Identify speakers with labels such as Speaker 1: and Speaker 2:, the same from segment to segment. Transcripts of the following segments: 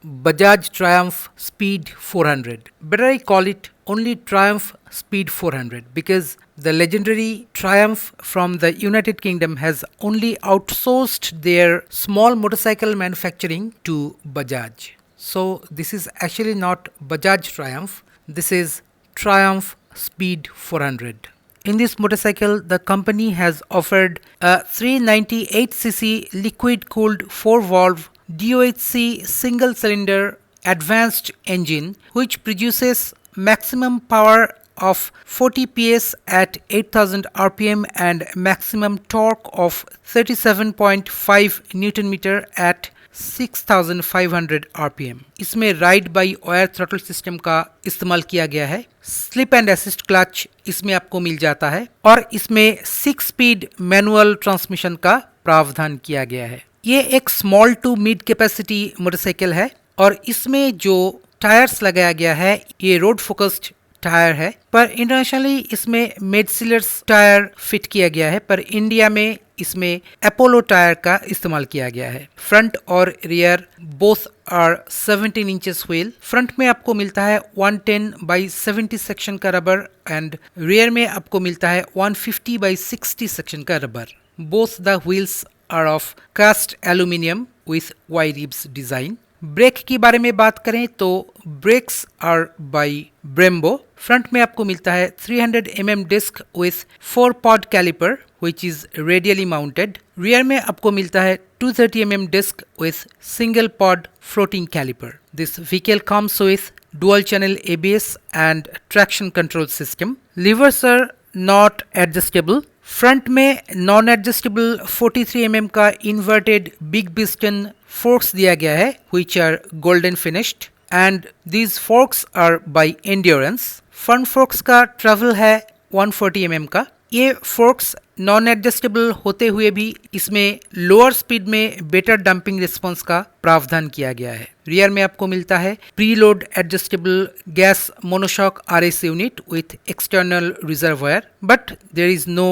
Speaker 1: Bajaj Triumph Speed 400. Better I call it only Triumph Speed 400 because the legendary Triumph from the United Kingdom has only outsourced their small motorcycle manufacturing to Bajaj. So this is actually not Bajaj Triumph, this is Triumph Speed 400. In this motorcycle, the company has offered a 398cc liquid-cooled 4-valve DOHC single-cylinder advanced engine which produces maximum power of 40 PS at 8000 RPM and maximum torque of 37.5 Newton meter at 6500 RPM. इसमें ride by wire throttle system का इस्तेमाल किया गया है। Slip and assist clutch इसमें आपको मिल जाता है और इसमें 6 स्पीड मैनुअल ट्रांसमिशन का प्रावधान किया गया है। ये एक small to mid capacity motorcycle है और इसमें जो टायर्स लगाया गया है ये रोड फोकस्ड टायर है, पर इंटरनेशनली इसमें मेडसिलर्स टायर फिट किया गया है, पर इंडिया में इसमें अपोलो टायर का इस्तेमाल किया गया है। फ्रंट और rear both are 17 inches wheel. Front में आपको मिलता है 110 बाई 70 सेक्शन का रबर एंड रियर में आपको मिलता है 150 बाई 60 सेक्शन का rubber. Both the wheels are of cast aluminium with Y ribs design. Brake के बारे में बात करें तो brakes are by Brembo. Front में आपको मिलता है 300 mm disc with 4 pod caliper which is radially mounted. Rear में आपको मिलता है 230 mm disc with single pod floating caliper. This vehicle comes with dual channel ABS and traction control system. Levers are not adjustable. Front में non adjustable 43 mm का inverted big piston forks दिया गया है which are golden finished and these forks are by Endurance. Front forks का travel है 140 mm का। ये forks non adjustable होते हुए भी इसमें लोअर स्पीड में बेटर डंपिंग रिस्पांस का प्रावधान किया गया है। रियर में आपको मिलता है preload adjustable gas monoshock RS unit with external reservoir, but there is no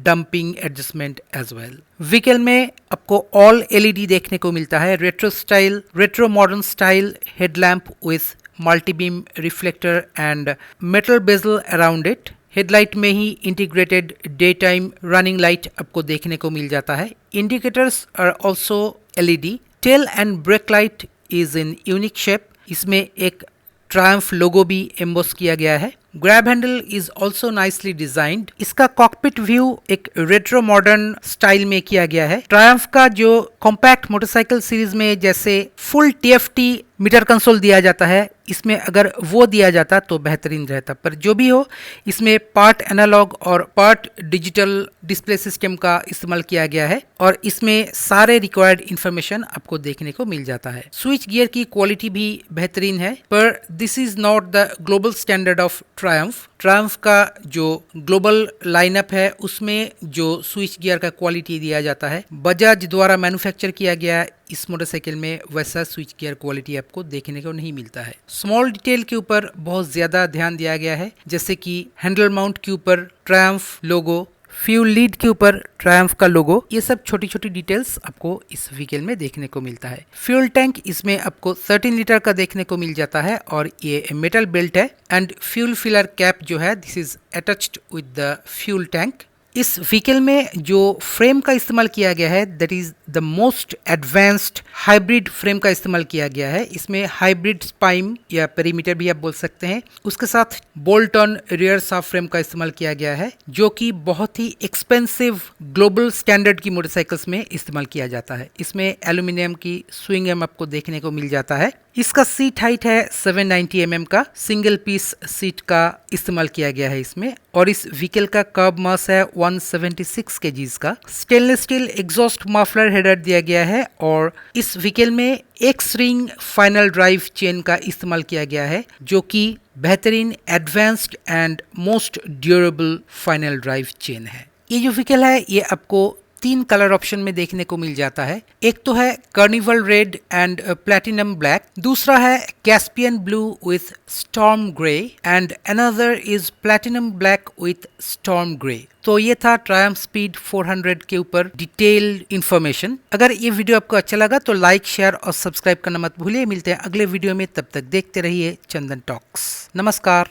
Speaker 1: damping adjustment as well. Vehicle में आपको ऑल एलईडी देखने को मिलता है, retro modern style headlamp with multi beam reflector and metal bezel around it. Headlight में ही integrated day time running light आपको देखने को मिल जाता है। Indicators are also LED. Tail and brake light is in unique shape. इसमें एक ट्रायम्फ लोगो भी एम्बोस किया गया है। Grab handle is also nicely designed. इसका कॉकपिट व्यू एक रेट्रो मॉडर्न स्टाइल में किया गया है। ट्रायम्फ का जो कॉम्पैक्ट मोटरसाइकिल सीरीज में जैसे फुल टीएफटी मीटर कंसोल दिया जाता है, इसमें अगर वो दिया जाता तो बेहतरीन रहता, पर जो भी हो इसमें पार्ट एनालॉग और पार्ट डिजिटल डिस्प्ले सिस्टम का इस्तेमाल किया गया है और इसमें सारे रिक्वायर्ड इंफॉर्मेशन आपको देखने को मिल जाता है। स्विच गियर की क्वालिटी भी बेहतरीन है, पर this is not the global standard of Triumph का जो ग्लोबल लाइनअप है उसमें जो स्विच गियर का क्वालिटी दिया जाता है बजाज द्वारा मैन्युफैक्चर किया गया इस मोटरसाइकिल में वैसा स्विच गियर क्वालिटी आपको देखने को नहीं मिलता है। स्मॉल डिटेल के ऊपर बहुत ज्यादा ध्यान दिया गया है, जैसे कि हैंडल माउंट के ऊपर ट्रायम्फ लोगो, फ्यूल लीड के ऊपर ट्रायम्फ का लोगो, ये सब छोटी छोटी डिटेल्स आपको इस व्हीकल में देखने को मिलता है। फ्यूल टैंक इसमें आपको 13 लीटर का देखने को मिल जाता है और ये मेटल बेल्ट है एंड फ्यूल फिलर कैप जो है this is attached with the fuel tank. इस व्हीकल में जो फ्रेम का इस्तेमाल किया गया है that is the most advanced hybrid frame का इस्तेमाल किया गया है। इसमें हाइब्रिड स्पाइन या पेरीमीटर भी आप बोल सकते हैं, उसके साथ बोल्ट ऑन रियर साफ फ्रेम का इस्तेमाल किया गया है जो कि बहुत ही एक्सपेंसिव ग्लोबल स्टैंडर्ड की मोटरसाइकिल्स में इस्तेमाल किया जाता है। इसमें एल्यूमिनियम की स्विंग आर्म आपको देखने को मिल जाता है। इसका सीट हाइट है 790 mm का, सिंगल पीस सीट का इस्तेमाल किया गया है इसमें और इस व्हीकल का कर्ब मास है 176 kgs का। Stainless steel exhaust muffler header दिया गया है और इस व्हीकल में x ring final drive chain का इस्तेमाल किया गया है जो कि बेहतरीन advanced and most durable final drive chain है। ये जो व्हीकल है ये आपको तीन कलर ऑप्शन में देखने को मिल जाता है। एक तो है carnival red and platinum black, दूसरा है Caspian blue with storm grey and another is platinum black with storm grey. तो ये था ट्रायम्फ स्पीड 400 के ऊपर डिटेल्ड इंफॉर्मेशन। अगर ये वीडियो आपको अच्छा लगा तो लाइक, शेयर और सब्सक्राइब करना मत भूलिए। मिलते हैं अगले वीडियो में, तब तक देखते रहिए चंदन टॉक्स। नमस्कार।